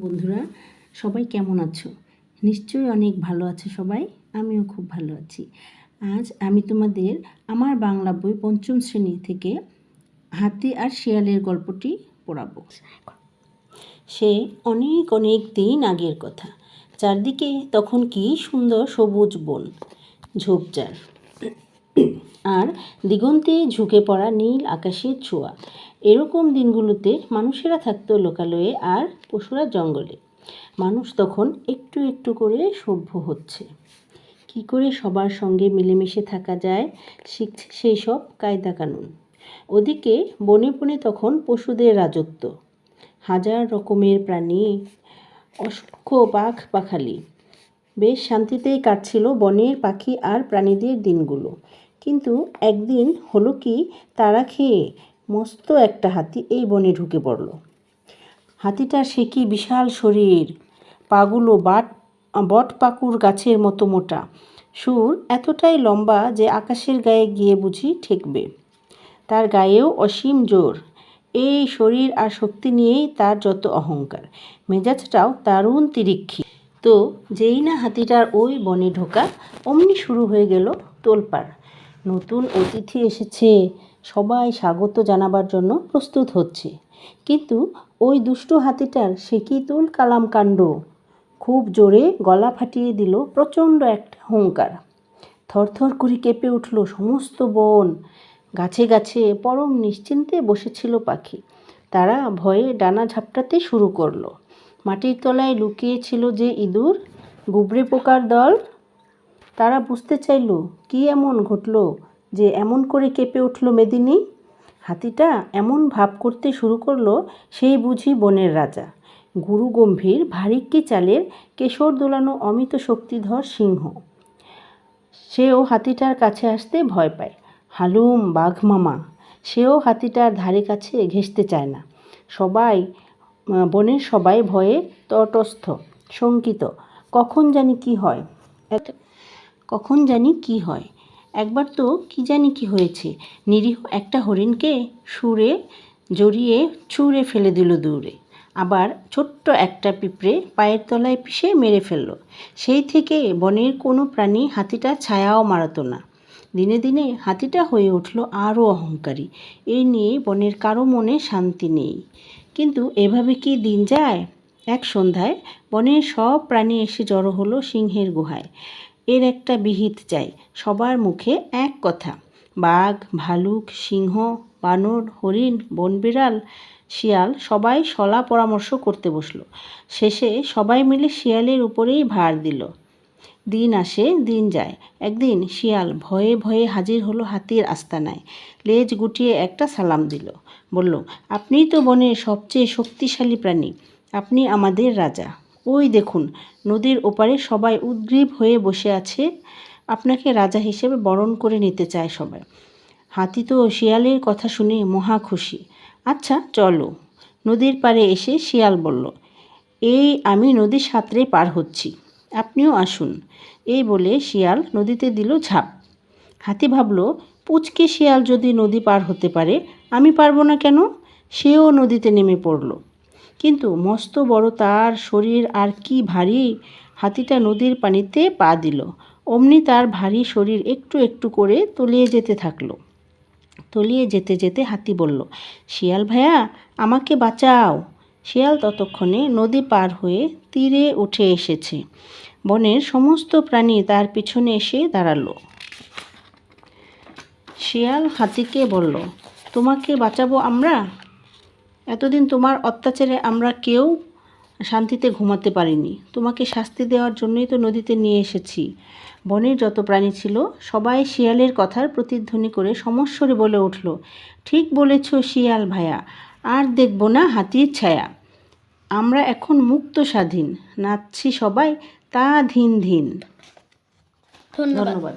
বন্ধুরা, সবাই কেমন আছো? নিশ্চয়ই অনেক ভালো আছো সবাই। আমিও খুব ভালো আছি। আজ আমি তোমাদের আমার বাংলা বই পঞ্চম শ্রেণী থেকে হাতি আর শিয়ালের গল্পটি পড়াবো। সে অনেক অনেক দিন আগের কথা। চারদিকে তখন কি সুন্দর সবুজ বন, ঝোপঝাড় আর দিগন্তে ঝুঁকে পড়া নীল আকাশের ছোঁয়া। এরকম দিনগুলোতে মানুষেরা থাকতো লোকালয়ে আর পশুরা জঙ্গলে। মানুষ তখন একটু একটু করে সভ্য হচ্ছে। কি করে সবার সঙ্গে মিলেমিশে থাকা যায় শিখছে সেই সব কায়দা কানুন। ওদিকে বনে বনে তখন পশুদের রাজত্ব। হাজার রকমের প্রাণী, অসংখ্য পাখ পাখালি। বেশ শান্তিতেই কাটছিল বনের পাখি আর প্রাণীদের দিনগুলো। কিন্তু একদিন হলো কি, তাড়া খেয়ে মস্ত একটা হাতি এই বনে ঢুকে পড়ল। হাতিটার সে কি বিশাল শরীর, পাগুলো বট পাকুর গাছের মতো মোটা, সুর এতটাই লম্বা যে আকাশের গায়ে গিয়ে বুঝি ঠেকবে। তার গায়েও অসীম জোর। এই শরীর আর শক্তি নিয়েই তার যত অহংকার। মেজাজটাও দারুণ তিরিক্ষি। তো যেই না হাতিটার ওই বনে ঢোকা, অমনি শুরু হয়ে গেল তোলপাড়। নতুন অতিথি এসেছে, সবাই স্বাগত জানাবার জন্য প্রস্তুত হচ্ছে। কিন্তু ওই দুষ্টু হাতিটার সে কি তুল কালাম কাণ্ড। খুব জোরে গলা ফাটিয়ে দিল প্রচণ্ড একটা হুঙ্কার। থরথর করে কেঁপে উঠল সমস্ত বন। গাছে গাছে পরম নিশ্চিন্তে বসেছিল পাখি। তারা ভয়ে ডানা ঝাপটাতে শুরু করলো। মাটির তলায় লুকিয়েছিল যে ইঁদুর, গুবরে পোকার দল, তারা বুঝতে চাইল কি এমন ঘটল যে এমন করে কেঁপে উঠল মেদিনী। হাতিটা এমন ভাব করতে শুরু করলো সেই বুঝি বনের রাজা, গুরু গম্ভীর ভারিক্কি চালের কেশর দোলানো অমিত শক্তিধর সিংহ। সেও হাতিটার কাছে আসতে ভয় পায়। হালুম বাঘ মামা, সেও হাতিটার ধারে কাছে ঘেঁষতে চায় না। বনের সবাই ভয়ে তটস্থ, শঙ্কিত। কখন জানি কি হয়। একবার তো কি জানি কি হয়েছে, নিরীহ একটা হরিণকে সুরে জড়িয়ে ছুঁড়ে ফেলে দিল দূরে। আবার ছোট্ট একটা পিঁপড়ে পায়ের তলায় পিষে মেরে ফেলল। সেই থেকে বনের কোনো প্রাণী হাতিটার ছায়াও মারত না। দিনে দিনে হাতিটা হয়ে উঠল আরও অহংকারী। এই নিয়ে বনের কারো মনে শান্তি নেই। কিন্তু এভাবে কি দিন যায়? এক সন্ধ্যায় বনের সব প্রাণী এসে জড়ো হলো সিংহের গুহায়। এর একটা বিহিত চাই। সবার মুখে এক কথা। বাঘ, ভালুক, সিংহ, বানর, হরিণ, বনবিড়াল, শিয়াল সবাই সলা পরামর্শ করতে বসলো। শেষে সবাই মিলে শিয়ালের উপরেই ভার দিল। দিন আসে দিন যায়। একদিন শিয়াল ভয়ে ভয়ে হাজির হলো হাতির আস্তানায়। লেজ গুটিয়ে একটা সালাম দিল। বলল, আপনিই তো বনের সবচেয়ে শক্তিশালী প্রাণী, আপনি আমাদের রাজা। ওই দেখুন, নদীর ওপারে সবাই উদ্গ্রীব হয়ে বসে আছে, আপনাকে রাজা হিসেবে বরণ করে নিতে চায় সবাই। হাতি তো শিয়ালের কথা শুনে মহা খুশি। আচ্ছা চলো। নদীর পাড়ে এসে শিয়াল বলল, এই আমি নদী সাঁতরে পার হচ্ছি, আপনিও আসুন। এই বলে শিয়াল নদীতে দিল ঝাঁপ। হাতি ভাবল, পুচকে শিয়াল যদি নদী পার হতে পারে, আমি পারবো না কেন? সেও নদীতে নেমে পড়ল। কিন্তু মস্ত বড় তার শরীর আর কি ভারী! হাতিটা নদীর পানিতে পা দিল। অমনি তার ভারী শরীর একটু একটু করে তলিয়ে যেতে থাকলো। তলিয়ে যেতে যেতে হাতি বলল, শিয়াল ভাইয়া, আমাকে বাঁচাও। শিয়াল ততক্ষণে নদী পার হয়ে তীরে উঠে এসেছে। বনের সমস্ত প্রাণী তার পিছনে এসে দাঁড়ালো। শিয়াল হাতিকে বলল, তোমাকে বাঁচাবো আমরা? এতদিন তোমার অত্যাচারে আমরা কেউ শান্তিতে ঘুমাতে পারিনি। তোমাকে শাস্তি দেওয়ার জন্যই তো নদীতে নিয়ে এসেছি। বনের যত প্রাণী ছিল সবাই শিয়ালের কথার প্রতিধ্বনি করে সমস্বরে বলে উঠল, ঠিক বলেছ শিয়াল ভাইয়া, আর দেখব না হাতির ছায়া। আমরা এখন মুক্ত স্বাধীন, নাচছি সবাই তা ধিন ধিন। ধন্যবাদ।